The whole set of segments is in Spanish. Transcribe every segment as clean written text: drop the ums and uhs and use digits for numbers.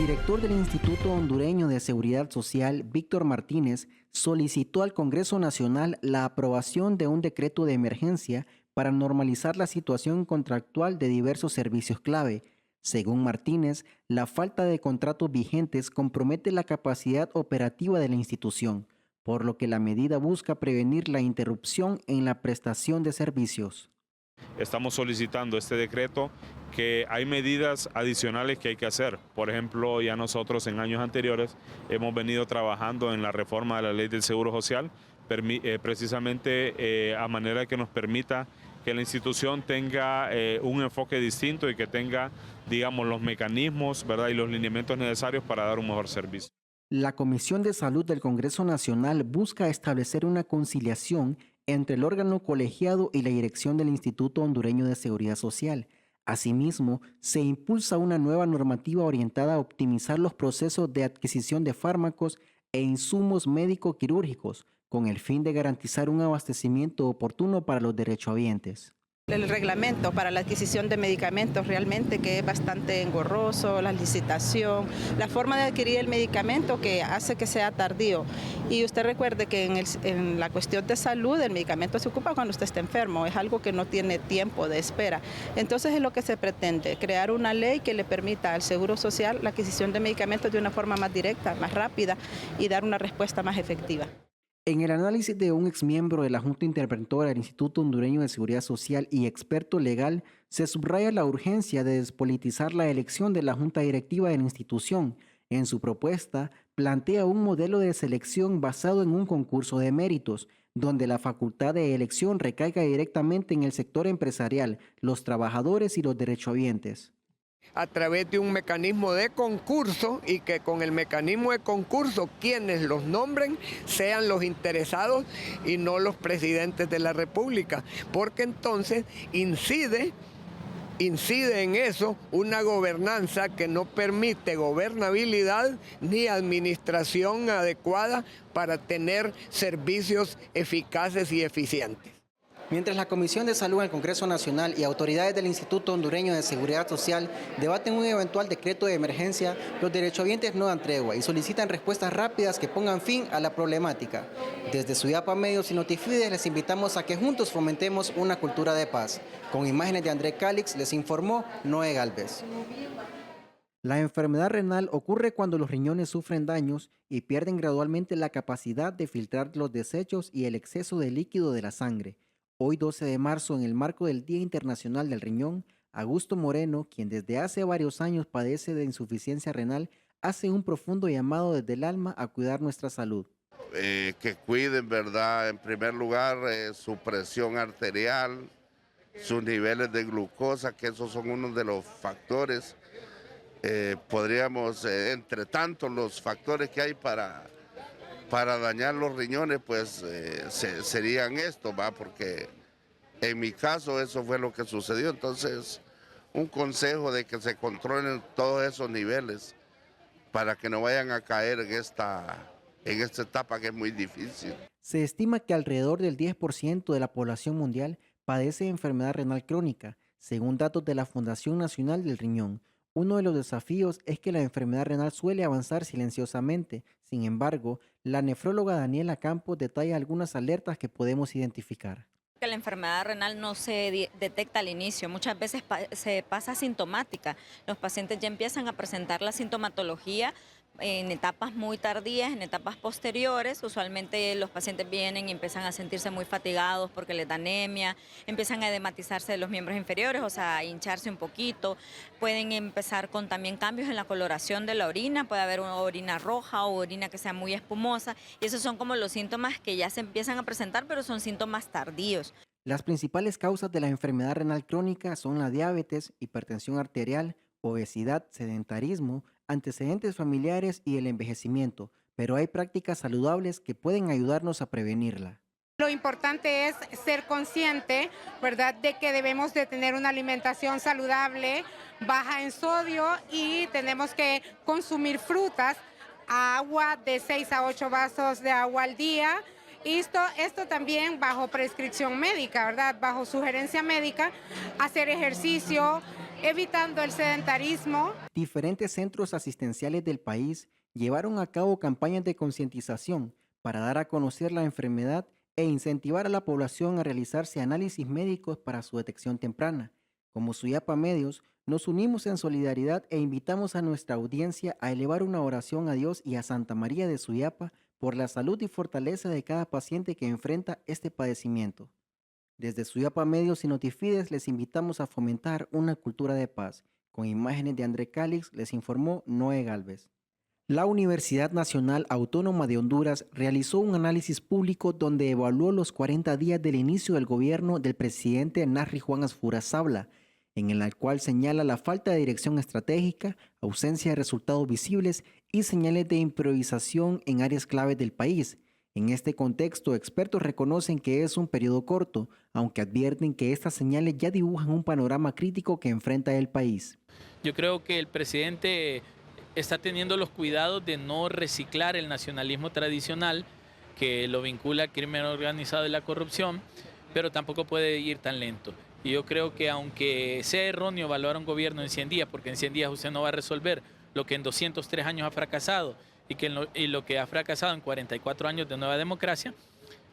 director del Instituto Hondureño de Seguridad Social, Víctor Martínez, solicitó al Congreso Nacional la aprobación de un decreto de emergencia para normalizar la situación contractual de diversos servicios clave. Según Martínez, la falta de contratos vigentes compromete la capacidad operativa de la institución, por lo que la medida busca prevenir la interrupción en la prestación de servicios. Estamos solicitando este decreto, que hay medidas adicionales que hay que hacer. Por ejemplo, ya nosotros en años anteriores hemos venido trabajando en la reforma de la ley del Seguro Social, precisamente a manera que nos permita que la institución tenga un enfoque distinto y que tenga, digamos, los mecanismos, ¿verdad?, y los lineamientos necesarios para dar un mejor servicio. La Comisión de Salud del Congreso Nacional busca establecer una conciliación entre el órgano colegiado y la dirección del Instituto Hondureño de Seguridad Social. Asimismo, se impulsa una nueva normativa orientada a optimizar los procesos de adquisición de fármacos e insumos médico-quirúrgicos, con el fin de garantizar un abastecimiento oportuno para los derechohabientes. El reglamento para la adquisición de medicamentos realmente que es bastante engorroso, la licitación, la forma de adquirir el medicamento que hace que sea tardío. Y usted recuerde que en la cuestión de salud el medicamento se ocupa cuando usted está enfermo, es algo que no tiene tiempo de espera. Entonces es lo que se pretende, crear una ley que le permita al Seguro Social la adquisición de medicamentos de una forma más directa, más rápida y dar una respuesta más efectiva. En el análisis de un exmiembro de la Junta Interventora del Instituto Hondureño de Seguridad Social y experto legal, se subraya la urgencia de despolitizar la elección de la Junta Directiva de la institución. En su propuesta, plantea un modelo de selección basado en un concurso de méritos, donde la facultad de elección recaiga directamente en el sector empresarial, los trabajadores y los derechohabientes. A través de un mecanismo de concurso y que con el mecanismo de concurso quienes los nombren sean los interesados y no los presidentes de la República, porque entonces incide en eso una gobernanza que no permite gobernabilidad ni administración adecuada para tener servicios eficaces y eficientes. Mientras la Comisión de Salud del Congreso Nacional y autoridades del Instituto Hondureño de Seguridad Social debaten un eventual decreto de emergencia, los derechohabientes no dan tregua y solicitan respuestas rápidas que pongan fin a la problemática. Desde Suyapa Medios y Notifides les invitamos a que juntos fomentemos una cultura de paz. Con imágenes de André Calix les informó Noé Galvez. La enfermedad renal ocurre cuando los riñones sufren daños y pierden gradualmente la capacidad de filtrar los desechos y el exceso de líquido de la sangre. Hoy 12 de marzo, en el marco del Día Internacional del Riñón, Augusto Moreno, quien desde hace varios años padece de insuficiencia renal, hace un profundo llamado desde el alma a cuidar nuestra salud. Que cuiden, ¿verdad? En primer lugar, su presión arterial, sus niveles de glucosa, que esos son uno de los factores. Podríamos, entre tantos los factores que hay para dañar los riñones, pues serían estos, ¿va? Porque en mi caso eso fue lo que sucedió. Entonces, un consejo de que se controlen todos esos niveles para que no vayan a caer en esta etapa que es muy difícil. Se estima que alrededor del 10% de la población mundial padece de enfermedad renal crónica, según datos de la Fundación Nacional del Riñón. Uno de los desafíos es que la enfermedad renal suele avanzar silenciosamente. Sin embargo, la nefróloga Daniela Campos detalla algunas alertas que podemos identificar. Que la enfermedad renal no se detecta al inicio, muchas veces se pasa asintomática. Los pacientes ya empiezan a presentar la sintomatología en etapas muy tardías, en etapas posteriores. Usualmente los pacientes vienen y empiezan a sentirse muy fatigados porque les da anemia, empiezan a edematizarse de los miembros inferiores, o sea, a hincharse un poquito. Pueden empezar con también cambios en la coloración de la orina, puede haber una orina roja o orina que sea muy espumosa, y esos son como los síntomas que ya se empiezan a presentar, pero son síntomas tardíos. Las principales causas de la enfermedad renal crónica son la diabetes, hipertensión arterial, obesidad, sedentarismo, antecedentes familiares y el envejecimiento, pero hay prácticas saludables que pueden ayudarnos a prevenirla. Lo importante es ser consciente, ¿verdad?, de que debemos de tener una alimentación saludable, baja en sodio, y tenemos que consumir frutas, agua de 6 a 8 vasos de agua al día. Y esto también bajo prescripción médica, ¿verdad?, bajo sugerencia médica, hacer ejercicio, evitando el sedentarismo. Diferentes centros asistenciales del país llevaron a cabo campañas de concientización para dar a conocer la enfermedad e incentivar a la población a realizarse análisis médicos para su detección temprana. Como Suyapa Medios, nos unimos en solidaridad e invitamos a nuestra audiencia a elevar una oración a Dios y a Santa María de Suyapa por la salud y fortaleza de cada paciente que enfrenta este padecimiento. Desde Suyapa Medios y Notifides les invitamos a fomentar una cultura de paz. Con imágenes de André Calix les informó Noé Galvez. La Universidad Nacional Autónoma de Honduras realizó un análisis público donde evaluó los 40 días del inicio del gobierno del presidente Nasri Juan Asfura Sabla, en el cual señala la falta de dirección estratégica, ausencia de resultados visibles y señales de improvisación en áreas claves del país. En este contexto, expertos reconocen que es un periodo corto, aunque advierten que estas señales ya dibujan un panorama crítico que enfrenta el país. Yo creo que el presidente está teniendo los cuidados de no reciclar el nacionalismo tradicional que lo vincula al crimen organizado y la corrupción, pero tampoco puede ir tan lento. Y yo creo que aunque sea erróneo evaluar un gobierno en 100 días, porque en 100 días usted no va a resolver lo que en 203 años ha fracasado y lo que ha fracasado en 44 años de nueva democracia,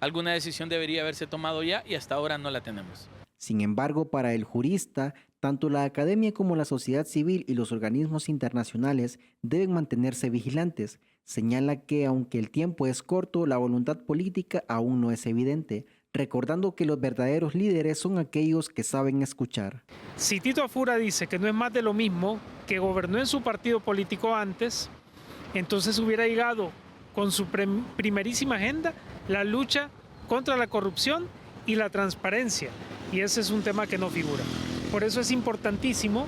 alguna decisión debería haberse tomado ya y hasta ahora no la tenemos. Sin embargo, para el jurista, tanto la academia como la sociedad civil y los organismos internacionales deben mantenerse vigilantes. Señala que aunque el tiempo es corto, la voluntad política aún no es evidente, recordando que los verdaderos líderes son aquellos que saben escuchar. Si Tito Afura dice que no es más de lo mismo, que gobernó en su partido político antes, entonces hubiera llegado con su primerísima agenda la lucha contra la corrupción y la transparencia, y ese es un tema que no figura. Por eso es importantísimo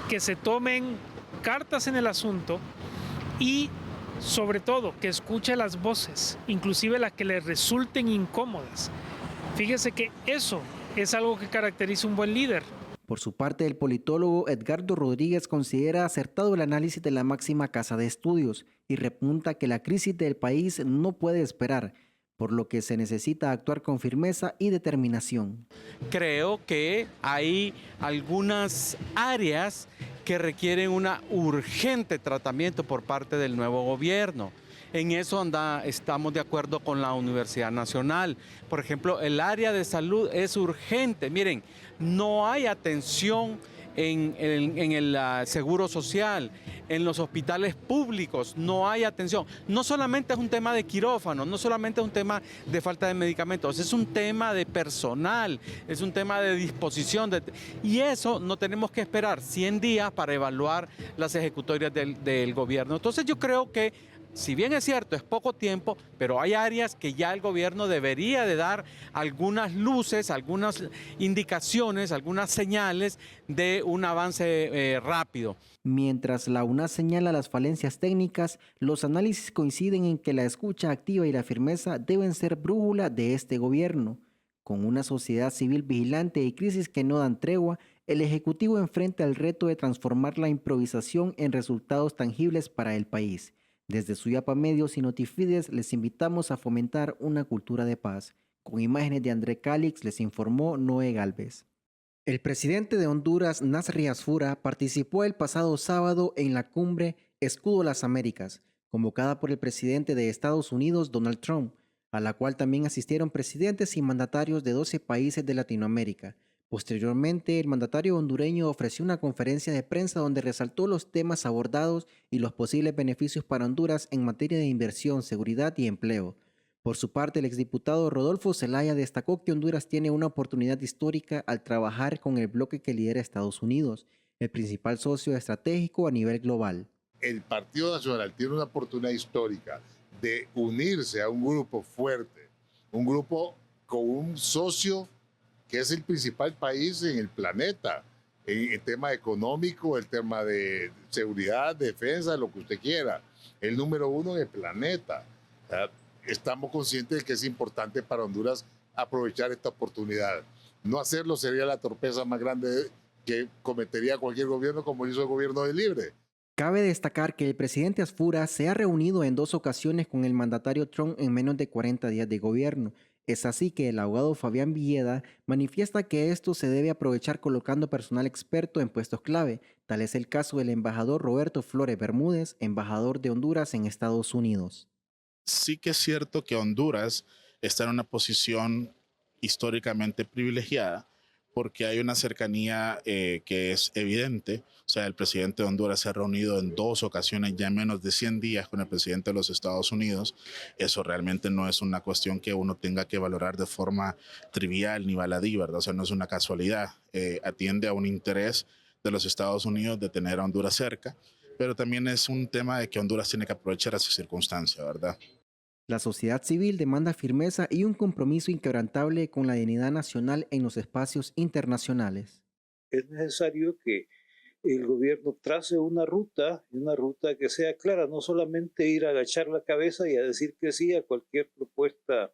que se tomen cartas en el asunto y sobre todo que escuche las voces, inclusive las que le resulten incómodas. Fíjese que eso es algo que caracteriza un buen líder. Por su parte, el politólogo Edgardo Rodríguez considera acertado el análisis de la máxima casa de estudios y repunta que la crisis del país no puede esperar, por lo que se necesita actuar con firmeza y determinación. Creo que hay algunas áreas que requieren un urgente tratamiento por parte del nuevo gobierno. En eso estamos de acuerdo con la Universidad Nacional. Por ejemplo, el área de salud es urgente. Miren, no hay atención en el seguro social, en los hospitales públicos, no hay atención. No solamente es un tema de quirófano, no solamente es un tema de falta de medicamentos, es un tema de personal, es un tema de disposición. Y eso no tenemos que esperar 100 días para evaluar las ejecutorias del gobierno. Entonces yo creo que, si bien es cierto, es poco tiempo, pero hay áreas que ya el gobierno debería de dar algunas luces, algunas indicaciones, algunas señales de un avance rápido. Mientras la UNAS señala las falencias técnicas, los análisis coinciden en que la escucha activa y la firmeza deben ser brújula de este gobierno. Con una sociedad civil vigilante y crisis que no dan tregua, el Ejecutivo enfrenta el reto de transformar la improvisación en resultados tangibles para el país. Desde Suyapa Medios y Notifides les invitamos a fomentar una cultura de paz. Con imágenes de André Calix les informó Noé Galvez. El presidente de Honduras, Nasri Asfura, participó el pasado sábado en la cumbre Escudo Las Américas, convocada por el presidente de Estados Unidos, Donald Trump, a la cual también asistieron presidentes y mandatarios de 12 países de Latinoamérica. Posteriormente, el mandatario hondureño ofreció una conferencia de prensa donde resaltó los temas abordados y los posibles beneficios para Honduras en materia de inversión, seguridad y empleo. Por su parte, el exdiputado Rodolfo Zelaya destacó que Honduras tiene una oportunidad histórica al trabajar con el bloque que lidera Estados Unidos, el principal socio estratégico a nivel global. El Partido Nacional tiene una oportunidad histórica de unirse a un grupo fuerte, un grupo con un socio que es el principal país en el planeta, en el tema económico, el tema de seguridad, defensa, lo que usted quiera, el número uno en el planeta. Estamos conscientes de que es importante para Honduras aprovechar esta oportunidad. No hacerlo sería la torpeza más grande que cometería cualquier gobierno, como hizo el gobierno de Libre. Cabe destacar que el presidente Asfura se ha reunido en 2 ocasiones con el mandatario Trump en menos de 40 días de gobierno. Es así que el abogado Fabián Villeda manifiesta que esto se debe aprovechar colocando personal experto en puestos clave. Tal es el caso del embajador Roberto Flores Bermúdez, embajador de Honduras en Estados Unidos. Sí que es cierto que Honduras está en una posición históricamente privilegiada porque hay una cercanía que es evidente. O sea, el presidente de Honduras se ha reunido en 2 ocasiones ya en menos de 100 días con el presidente de los Estados Unidos. Eso realmente no es una cuestión que uno tenga que valorar de forma trivial ni baladí, ¿verdad? O sea, no es una casualidad. Atiende a un interés de los Estados Unidos de tener a Honduras cerca, pero también es un tema de que Honduras tiene que aprovechar esa circunstancia, ¿verdad? La sociedad civil demanda firmeza y un compromiso inquebrantable con la dignidad nacional en los espacios internacionales. Es necesario que el gobierno trace una ruta que sea clara, no solamente ir a agachar la cabeza y a decir que sí a cualquier propuesta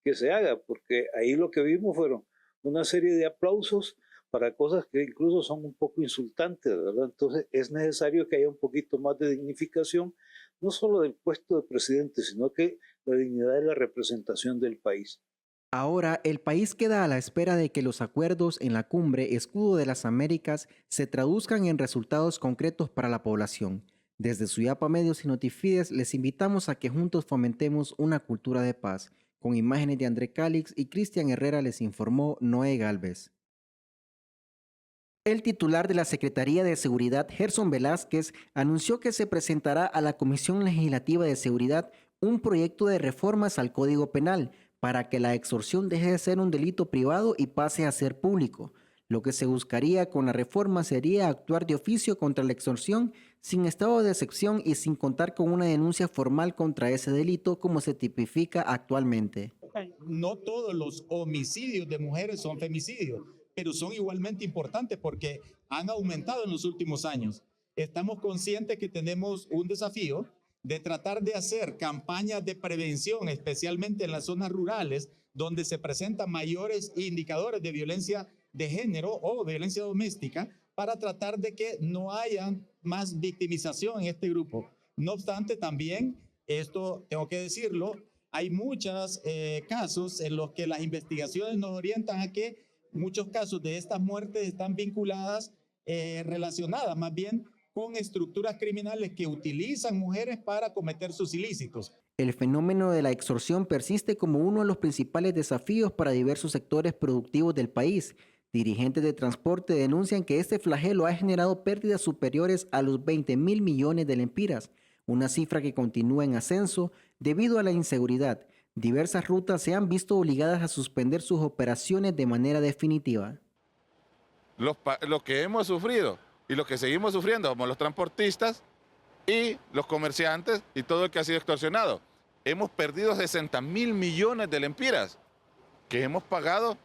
que se haga, porque ahí lo que vimos fueron una serie de aplausos para cosas que incluso son un poco insultantes, ¿verdad? Entonces es necesario que haya un poquito más de dignificación, no solo del puesto de presidente, sino que la dignidad de la representación del país. Ahora, el país queda a la espera de que los acuerdos en la cumbre Escudo de las Américas se traduzcan en resultados concretos para la población. Desde Suyapa Medios y Notifides les invitamos a que juntos fomentemos una cultura de paz. Con imágenes de André Calix y Cristian Herrera les informó Noé Galvez. El titular de la Secretaría de Seguridad, Gerson Velázquez, anunció que se presentará a la Comisión Legislativa de Seguridad un proyecto de reformas al Código Penal para que la extorsión deje de ser un delito privado y pase a ser público. Lo que se buscaría con la reforma sería actuar de oficio contra la extorsión sin estado de excepción y sin contar con una denuncia formal contra ese delito como se tipifica actualmente. No todos los homicidios de mujeres son femicidios, pero son igualmente importantes porque han aumentado en los últimos años. Estamos conscientes que tenemos un desafío de tratar de hacer campañas de prevención, especialmente en las zonas rurales, donde se presentan mayores indicadores de violencia de género o violencia doméstica, para tratar de que no haya más victimización en este grupo. No obstante, también, esto tengo que decirlo, hay muchos casos en los que las investigaciones nos orientan a que muchos casos de estas muertes están vinculadas, relacionadas más bien con estructuras criminales que utilizan mujeres para cometer sus ilícitos. El fenómeno de la extorsión persiste como uno de los principales desafíos para diversos sectores productivos del país. Dirigentes de transporte denuncian que este flagelo ha generado pérdidas superiores a los 20.000 millones de lempiras, una cifra que continúa en ascenso debido a la inseguridad. Diversas rutas se han visto obligadas a suspender sus operaciones de manera definitiva. Lo que hemos sufrido y lo que seguimos sufriendo como los transportistas y los comerciantes y todo el que ha sido extorsionado. Hemos perdido 60.000 millones de lempiras, que hemos pagado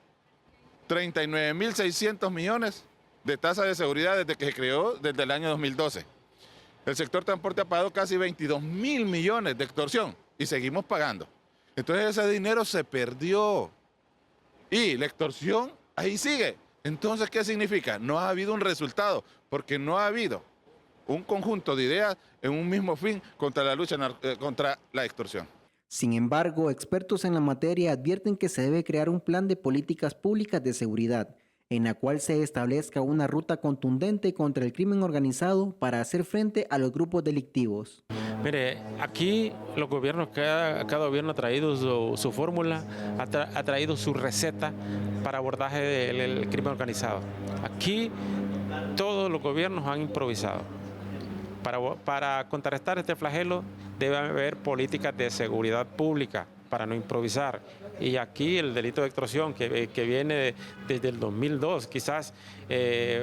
39.600 millones de tasa de seguridad desde que se creó desde el año 2012. El sector transporte ha pagado casi 22.000 millones de extorsión y seguimos pagando. Entonces ese dinero se perdió y la extorsión ahí sigue. Entonces, ¿qué significa? No ha habido un resultado, porque no ha habido un conjunto de ideas en un mismo fin contra la lucha contra la extorsión. Sin embargo, expertos en la materia advierten que se debe crear un plan de políticas públicas de seguridad, en la cual se establezca una ruta contundente contra el crimen organizado para hacer frente a los grupos delictivos. Mire, aquí los gobiernos, cada gobierno ha traído su fórmula, ha traído su receta para abordaje del crimen organizado. Aquí todos los gobiernos han improvisado. Para contrarrestar este flagelo debe haber políticas de seguridad pública para no improvisar. Y aquí el delito de extorsión que viene desde el 2002, quizás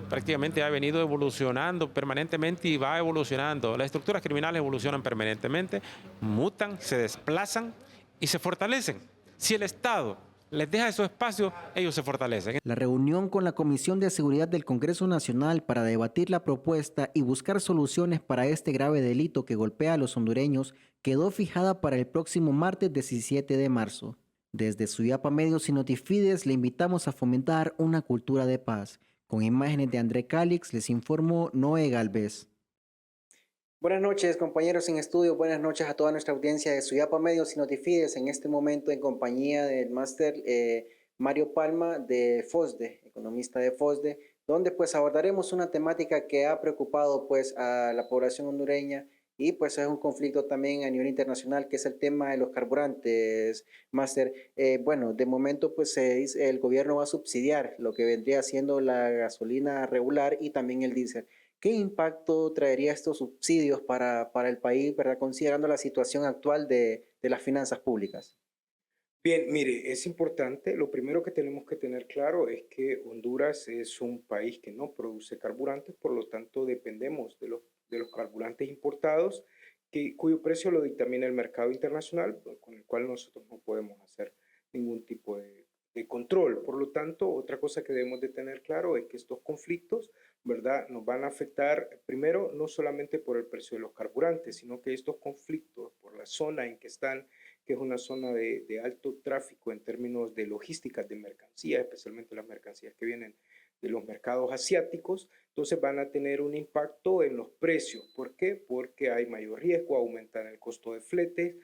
prácticamente ha venido evolucionando permanentemente y va evolucionando. Las estructuras criminales evolucionan permanentemente, mutan, se desplazan y se fortalecen. Si el Estado les deja esos espacios, ellos se fortalecen. La reunión con la Comisión de Seguridad del Congreso Nacional para debatir la propuesta y buscar soluciones para este grave delito que golpea a los hondureños quedó fijada para el próximo martes 17 de marzo. Desde Suyapa Medios y Notifides le invitamos a fomentar una cultura de paz. Con imágenes de André Calix les informó Noé Galvez. Buenas noches, compañeros en estudio. Buenas noches a toda nuestra audiencia de Suyapa Medios y Notifides. En este momento en compañía del máster Mario Palma de FOSDE, economista de FOSDE, donde pues abordaremos una temática que ha preocupado pues a la población hondureña y pues es un conflicto también a nivel internacional, que es el tema de los carburantes, máster. Bueno, de momento pues el gobierno va a subsidiar lo que vendría siendo la gasolina regular y también el diésel. ¿Qué impacto traería estos subsidios para el país, ¿verdad? Considerando la situación actual de las finanzas públicas? Bien, mire, es importante, lo primero que tenemos que tener claro es que Honduras es un país que no produce carburantes, por lo tanto dependemos de los carburantes importados, cuyo precio lo dictamina el mercado internacional, con el cual nosotros no podemos hacer ningún tipo de control. Por lo tanto, otra cosa que debemos de tener claro es que estos conflictos, ¿verdad?, nos van a afectar primero no solamente por el precio de los carburantes, sino que estos conflictos por la zona en que están, que es una zona de alto tráfico en términos de logística de mercancías, especialmente las mercancías que vienen de los mercados asiáticos, entonces van a tener un impacto en los precios. ¿Por qué? Porque hay mayor riesgo, aumentan el costo de flete,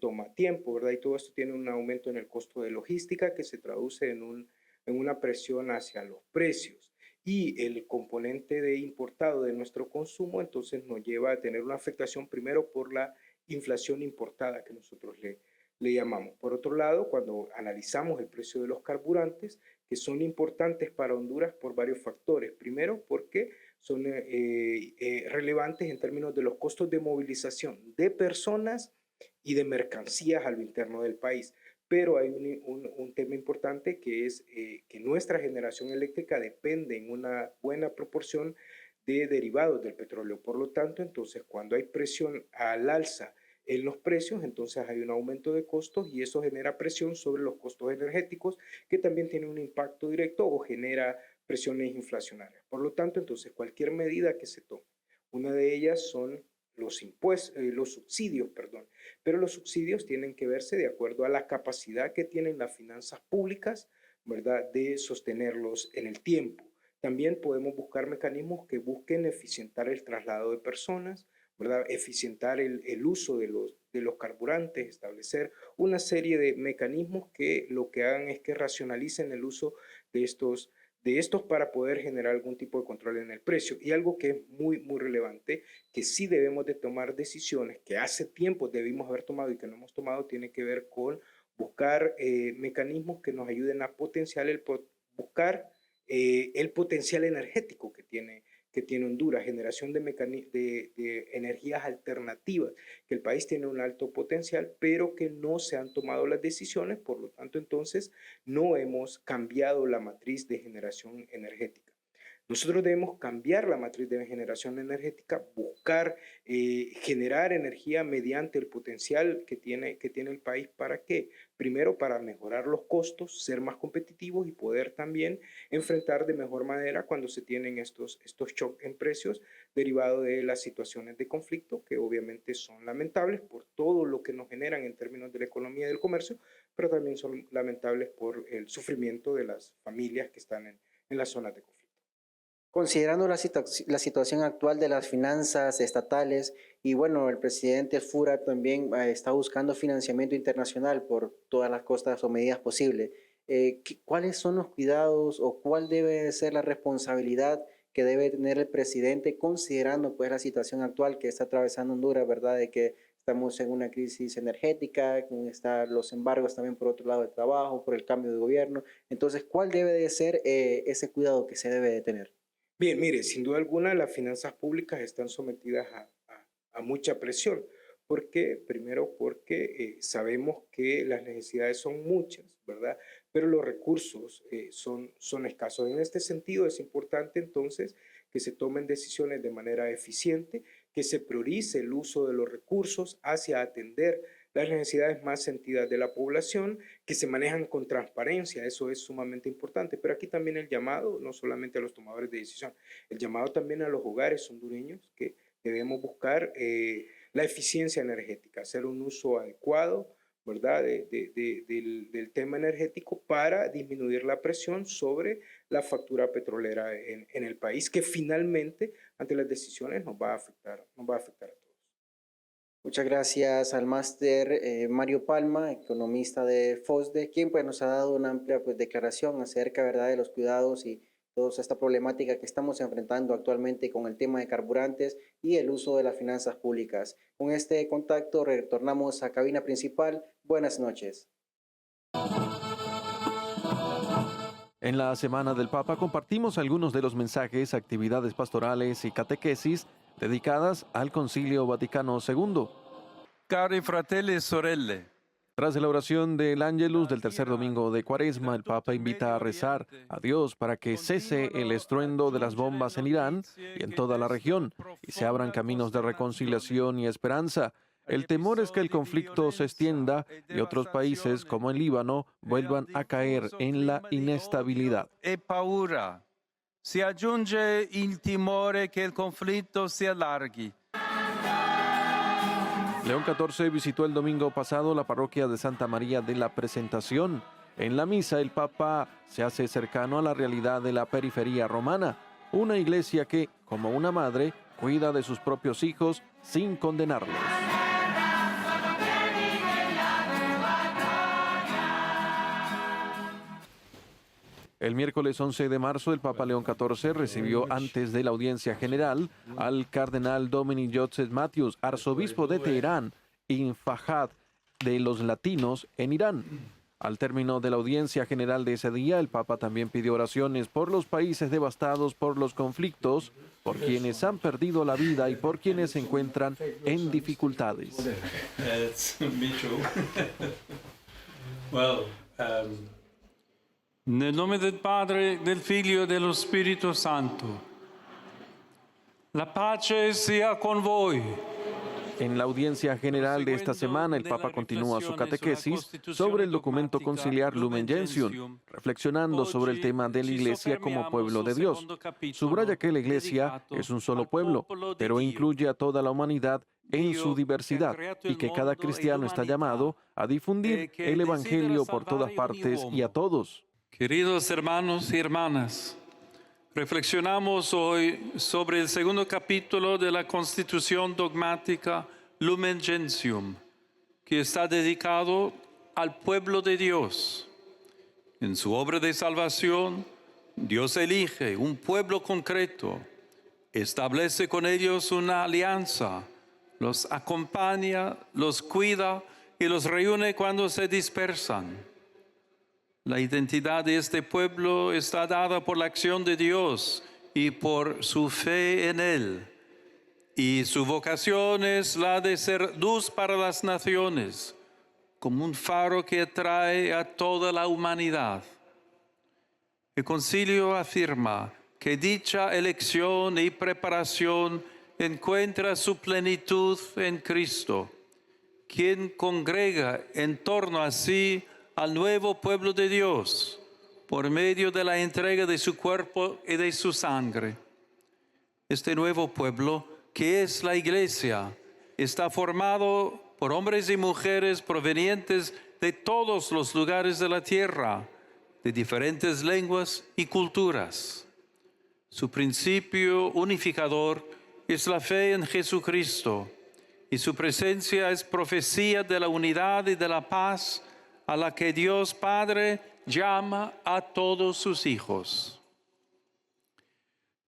toma tiempo, ¿verdad? Y todo esto tiene un aumento en el costo de logística que se traduce en una presión hacia los precios. Y el componente de importado de nuestro consumo entonces nos lleva a tener una afectación primero por la inflación importada que nosotros le llamamos. Por otro lado, cuando analizamos el precio de los carburantes, que son importantes para Honduras por varios factores. Primero, porque son relevantes en términos de los costos de movilización de personas y de mercancías a lo interno del país. Pero hay un tema importante que es que nuestra generación eléctrica depende en una buena proporción de derivados del petróleo. Por lo tanto, entonces, cuando hay presión al alza en los precios, entonces hay un aumento de costos y eso genera presión sobre los costos energéticos, que también tiene un impacto directo o genera presiones inflacionarias. Por lo tanto, entonces, cualquier medida que se tome, una de ellas son los subsidios, perdón, pero los subsidios tienen que verse de acuerdo a la capacidad que tienen las finanzas públicas, ¿verdad?, de sostenerlos en el tiempo. También podemos buscar mecanismos que busquen eficientar el traslado de personas, ¿verdad?, eficientar el uso de los carburantes, establecer una serie de mecanismos que lo que hagan es que racionalicen el uso de estos para poder generar algún tipo de control en el precio. Y algo que es muy, muy relevante, que sí debemos de tomar decisiones, que hace tiempo debimos haber tomado y que no hemos tomado, tiene que ver con buscar mecanismos que nos ayuden a buscar el potencial energético que tiene Honduras, generación de energías alternativas, que el país tiene un alto potencial, pero que no se han tomado las decisiones, por lo tanto, entonces, no hemos cambiado la matriz de generación energética. Nosotros debemos cambiar la matriz de generación energética, buscar generar energía mediante el potencial que tiene el país. ¿Para qué? Primero, para mejorar los costos, ser más competitivos y poder también enfrentar de mejor manera cuando se tienen estos shocks en precios derivados de las situaciones de conflicto, que obviamente son lamentables por todo lo que nos generan en términos de la economía y del comercio, pero también son lamentables por el sufrimiento de las familias que están en las zonas de conflicto. Considerando la situación actual de las finanzas estatales y bueno, el presidente Fura también está buscando financiamiento internacional por todas las costas o medidas posibles. ¿Cuáles son los cuidados o cuál debe ser la responsabilidad que debe tener el presidente considerando pues la situación actual que está atravesando Honduras, ¿verdad? De que estamos en una crisis energética, están los embargos también por otro lado de trabajo, por el cambio de gobierno. Entonces, ¿cuál debe de ser ese cuidado que se debe de tener? Bien, mire, sin duda alguna las finanzas públicas están sometidas a mucha presión. ¿Por qué? Primero porque sabemos que las necesidades son muchas, ¿verdad? Pero los recursos son escasos. En este sentido es importante entonces que se tomen decisiones de manera eficiente, que se priorice el uso de los recursos hacia atender las necesidades más sentidas de la población, que se manejan con transparencia, eso es sumamente importante. Pero aquí también el llamado, no solamente a los tomadores de decisión, el llamado también a los hogares hondureños, que debemos buscar la eficiencia energética, hacer un uso adecuado, ¿verdad? Del tema energético para disminuir la presión sobre la factura petrolera en el país, que finalmente, ante las decisiones, nos va a afectar a todos. Muchas gracias al máster Mario Palma, economista de FOSDE, quien pues, nos ha dado una amplia declaración acerca, ¿verdad?, de los cuidados y toda esta problemática que estamos enfrentando actualmente con el tema de carburantes y el uso de las finanzas públicas. Con este contacto retornamos a cabina principal. Buenas noches. En la Semana del Papa compartimos algunos de los mensajes, actividades pastorales y catequesis dedicadas al Concilio Vaticano II. Cari fratelli e sorelle. Tras la oración del Ángelus del tercer domingo de Cuaresma, el Papa invita a rezar a Dios para que cese el estruendo de las bombas en Irán y en toda la región y se abran caminos de reconciliación y esperanza. El temor es que el conflicto se extienda y otros países, como el Líbano, vuelvan a caer en la inestabilidad. E paura. Si aggiunge il timore che il conflitto si allarghi. León XIV visitó el domingo pasado la parroquia de Santa María de la Presentación. En la misa, el Papa se hace cercano a la realidad de la periferia romana, una iglesia que, como una madre, cuida de sus propios hijos sin condenarlos. El miércoles 11 de marzo, el Papa León XIV recibió antes de la audiencia general al cardenal Dominic Joseph Matthews, arzobispo de Teherán y Fajad de los latinos en Irán. Al término de la audiencia general de ese día, el Papa también pidió oraciones por los países devastados por los conflictos, por quienes han perdido la vida y por quienes se encuentran en dificultades. Nel nome del Padre, del Figlio e dello Spirito Santo. La pace sia con voi. En la audiencia general de esta semana, el Papa continúa su catequesis sobre el documento conciliar Lumen Gentium, reflexionando sobre el tema de la Iglesia como pueblo de Dios. Subraya que la Iglesia es un solo pueblo, pero incluye a toda la humanidad en su diversidad y que cada cristiano está llamado a difundir el Evangelio por todas partes y a todos. Queridos hermanos y hermanas, reflexionamos hoy sobre el segundo capítulo de la Constitución dogmática Lumen Gentium, que está dedicado al pueblo de Dios. En su obra de salvación, Dios elige un pueblo concreto, establece con ellos una alianza, los acompaña, los cuida y los reúne cuando se dispersan. La identidad de este pueblo está dada por la acción de Dios y por su fe en Él. Y su vocación es la de ser luz para las naciones, como un faro que atrae a toda la humanidad. El concilio afirma que dicha elección y preparación encuentra su plenitud en Cristo, quien congrega en torno a sí al nuevo pueblo de Dios por medio de la entrega de su cuerpo y de su sangre. Este nuevo pueblo, que es la Iglesia, está formado por hombres y mujeres provenientes de todos los lugares de la tierra, de diferentes lenguas y culturas. Su principio unificador es la fe en Jesucristo, y su presencia es profecía de la unidad y de la paz a la que Dios Padre llama a todos sus hijos.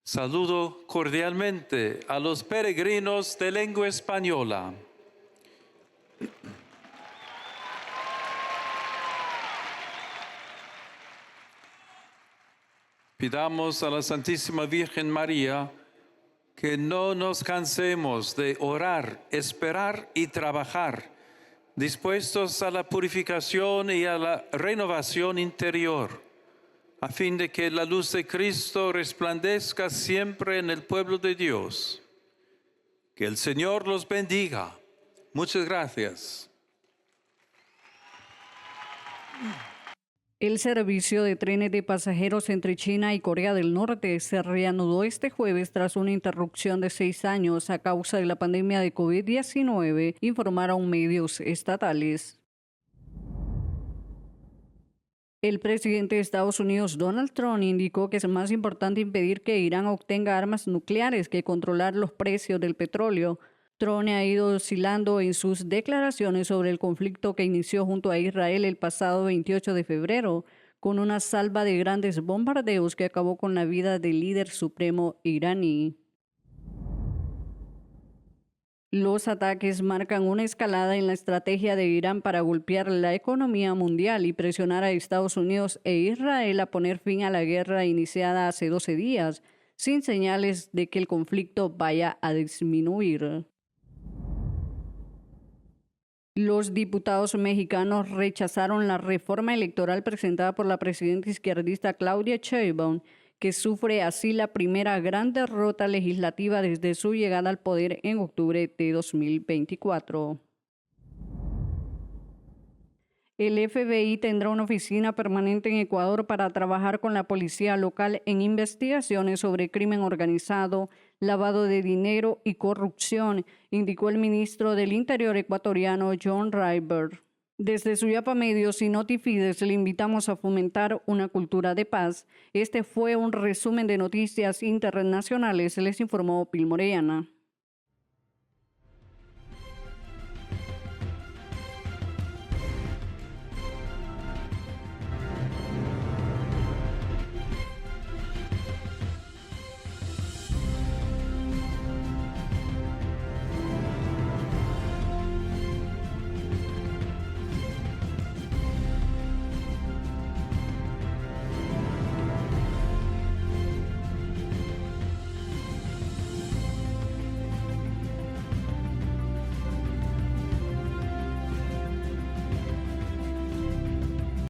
Saludo cordialmente a los peregrinos de lengua española. Pidamos a la Santísima Virgen María que no nos cansemos de orar, esperar y trabajar, dispuestos a la purificación y a la renovación interior, a fin de que la luz de Cristo resplandezca siempre en el pueblo de Dios. Que el Señor los bendiga. Muchas gracias. El servicio de trenes de pasajeros entre China y Corea del Norte se reanudó este jueves tras una interrupción de 6 años a causa de la pandemia de COVID-19, informaron medios estatales. El presidente de Estados Unidos, Donald Trump, indicó que es más importante impedir que Irán obtenga armas nucleares que controlar los precios del petróleo. Trump ha ido oscilando en sus declaraciones sobre el conflicto que inició junto a Israel el pasado 28 de febrero, con una salva de grandes bombardeos que acabó con la vida del líder supremo iraní. Los ataques marcan una escalada en la estrategia de Irán para golpear la economía mundial y presionar a Estados Unidos e Israel a poner fin a la guerra iniciada hace 12 días, sin señales de que el conflicto vaya a disminuir. Los diputados mexicanos rechazaron la reforma electoral presentada por la presidenta izquierdista Claudia Sheinbaum, que sufre así la primera gran derrota legislativa desde su llegada al poder en octubre de 2024. El FBI tendrá una oficina permanente en Ecuador para trabajar con la policía local en investigaciones sobre crimen organizado, lavado de dinero y corrupción, indicó el ministro del Interior ecuatoriano John Rayburn. Desde Suyapa Medios y Notifides le invitamos a fomentar una cultura de paz. Este fue un resumen de noticias internacionales, les informó Pil Morellana.